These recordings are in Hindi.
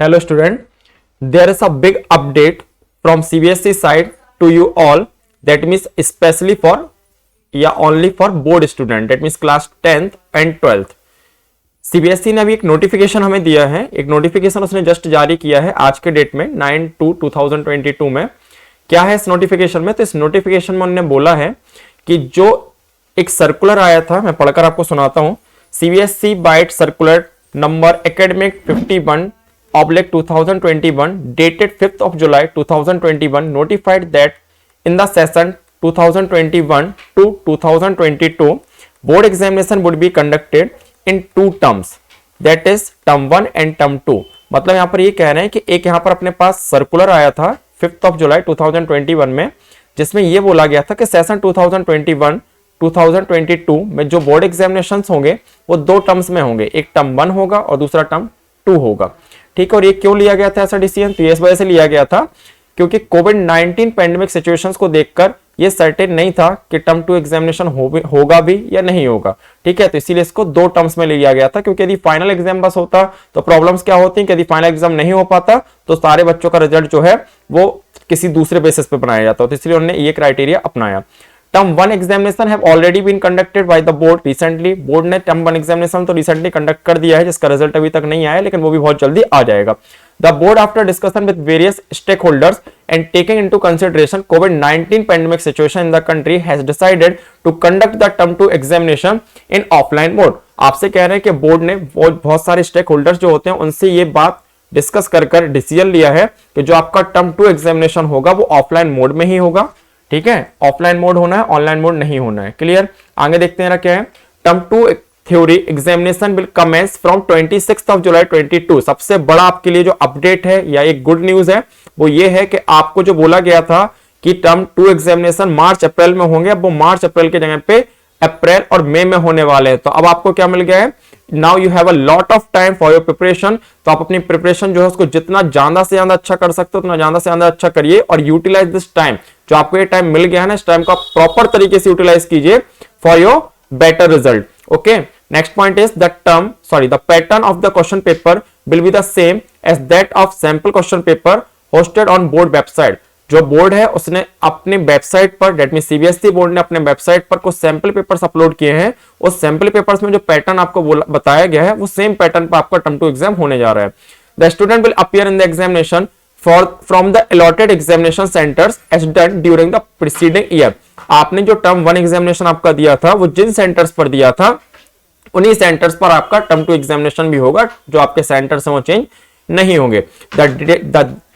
Hello student, there is a big update from CBSE side to you all, that means especially for only for board student, that means class 10th and 12th। CBSE ने अभी एक नोटिफिकेशन हमें दिया है, एक नोटिफिकेशन उसने जस्ट जारी किया है आज के डेट में 9/2/2022 में। क्या है इस नोटिफिकेशन में? तो इस नोटिफिकेशन में उन्होंने बोला है कि जो एक सर्कुलर आया था, मैं पढ़कर आपको सुनाता हूं। CBSE vide circular number academic 51/2021 dated 5th of July 2021 notified that in the session 2021 to 2022 board examination would be conducted in two terms, that is term 1 and term 2। मतलब यहाँ पर ये कह रहे हैं कि एक यहाँ पर अपने पास सर्कुलर आया था 5th of July 2021 में, जिसमें ये बोला गया था कि सेशन 2021-2022 में जो बोर्ड एग्जामिनेशंस होंगे वो दो टर्म्स में होंगे, एक टर्म 1 होगा और दूसरा टर्म 2 होगा। ठीक है, और ये क्यों लिया गया था ऐसा डिसीजन? तो इस वजह से लिया गया था क्योंकि कोविड-19 पैंडेमिक सिचुएशंस को देखकर ये सर्टेन नहीं था कि टर्म 2 एग्जामिनेशन होगा भी या नहीं होगा। ठीक है, तो इसीलिए इसको दो टर्म्स में लिया गया था, क्योंकि यदि फाइनल एग्जाम बस होता तो प्रॉब्लम्स क्या होती कि यदि फाइनल एग्जाम नहीं हो पाता तो सारे बच्चों का रिजल्ट जो है वो किसी दूसरे बेसिस पे बनाया जाता, तो इसलिए उन्होंने ये क्राइटेरिया अपनाया। Term 1 examination have already been conducted by the board recently. Board ने टर्म 1 एग्जामिनेशन तो रिसेंटली कंडक्ट कर दिया है, जिसका रिजल्ट अभी तक नहीं आया, लेकिन वो भी बहुत जल्दी आ जाएगा। The board after discussion with various stakeholders and taking into consideration कोविड-19 pandemic situation in the country has decided to conduct the term 2 examination in offline mode. आपसे कह रहे हैं कि बोर्ड ने बहुत सारे स्टेक होल्डर्स जो होते हैं उनसे ये बात डिस्कस कर डिसीजन लिया है कि जो आपका टर्म 2 एग्जामिनेशन होगा वो ऑफलाइन मोड में ही होगा। ठीक है, ऑफलाइन मोड होना है, ऑनलाइन मोड नहीं होना है। क्लियर? आगे देखते हैं क्या है। Term 2 theory examination will commence from 26th of July 2022। सबसे बड़ा आपके लिए जो अपडेट है या एक गुड न्यूज है वो ये है कि आपको जो बोला गया था कि टर्म 2 एग्जामिनेशन मार्च अप्रैल में होंगे, अब वो मार्च अप्रैल के जगह पे अप्रैल और मई में होने वाले हैं। तो अब आपको क्या मिल गया है? Now you have a lot of time for your preparation. तो आप अपनी प्रिपरेशन जो है उसको जितना ज्यादा से ज्यादा अच्छा कर सकते हो उतना ज्यादा से ज्यादा अच्छा करिए और यूटिलाइज दिस टाइम। जो आपको ये टाइम मिल गया है ना, इस टाइम को आप प्रॉपर तरीके से यूटिलाइज कीजिए for your better result. Okay, next point is the pattern of the question paper will be the same as that of sample question paper hosted on board website. जो बोर्ड है उसने अपने वेबसाइट पर, डेट मीन CBSE बोर्ड ने अपने वेबसाइट पर कुछ सैंपल पेपर्स अपलोड किए हैं। उस सैंपल पेपर्स में जो पैटर्न आपको बताया गया है वो सेम पैटर्न पर आपका टर्म 2 एग्जाम होने जा रहा है। The student will appear in the examination from the allotted examination centres as done during the preceding year. आपने जो टर्म 1 एग्जामिनेशन आपका दिया था वो जिन सेंटर्स पर दिया था उन्हीं सेंटर्स पर आपका टर्म 2 एग्जामिनेशन भी होगा। जो आपके सेंटर्स हैं वो चेंज नहीं होंगे। The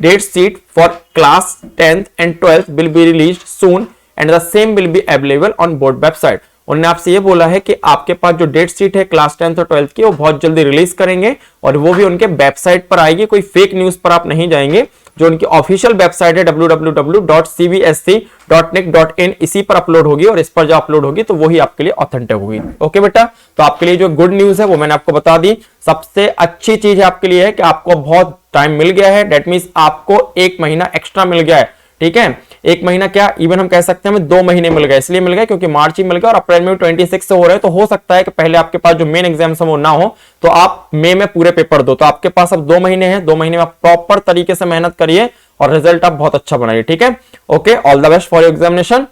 date sheet for class 10th and 12th will be released soon and the same will be available on board website. उन्होंने आपसे ये बोला है कि आपके पास जो डेट शीट है क्लास 10th और 12th की वो बहुत जल्दी रिलीज करेंगे और वो भी उनके वेबसाइट पर आएगी। कोई फेक न्यूज पर आप नहीं जाएंगे। जो उनकी ऑफिशियल वेबसाइट है www.cbsc.nic.in इसी पर अपलोड होगी और इस पर जो अपलोड होगी तो वही आपके लिए ऑथेंटिक होगी। ओके बेटा, तो आपके लिए जो गुड न्यूज है वो मैंने आपको बता दी। सबसे अच्छी चीज है आपके लिए है कि आपको बहुत टाइम मिल गया है, डेट मीन्स आपको 1 महीना एक्स्ट्रा मिल गया है। ठीक है, 1 महीना क्या, इवन हम कह सकते हैं 2 महीने मिल गए। इसलिए मिल गए क्योंकि मार्च ही मिल गया और अप्रैल में 26 से हो रहे हैं, तो हो सकता है कि पहले आपके पास जो मेन एग्जाम है वो ना हो तो आप मई में पूरे पेपर दो। तो आपके पास अब 2 महीने हैं, 2 महीने में आप प्रॉपर तरीके से मेहनत करिए और रिजल्ट आप बहुत अच्छा बनाइए। ठीक है, okay, all the best for your examination.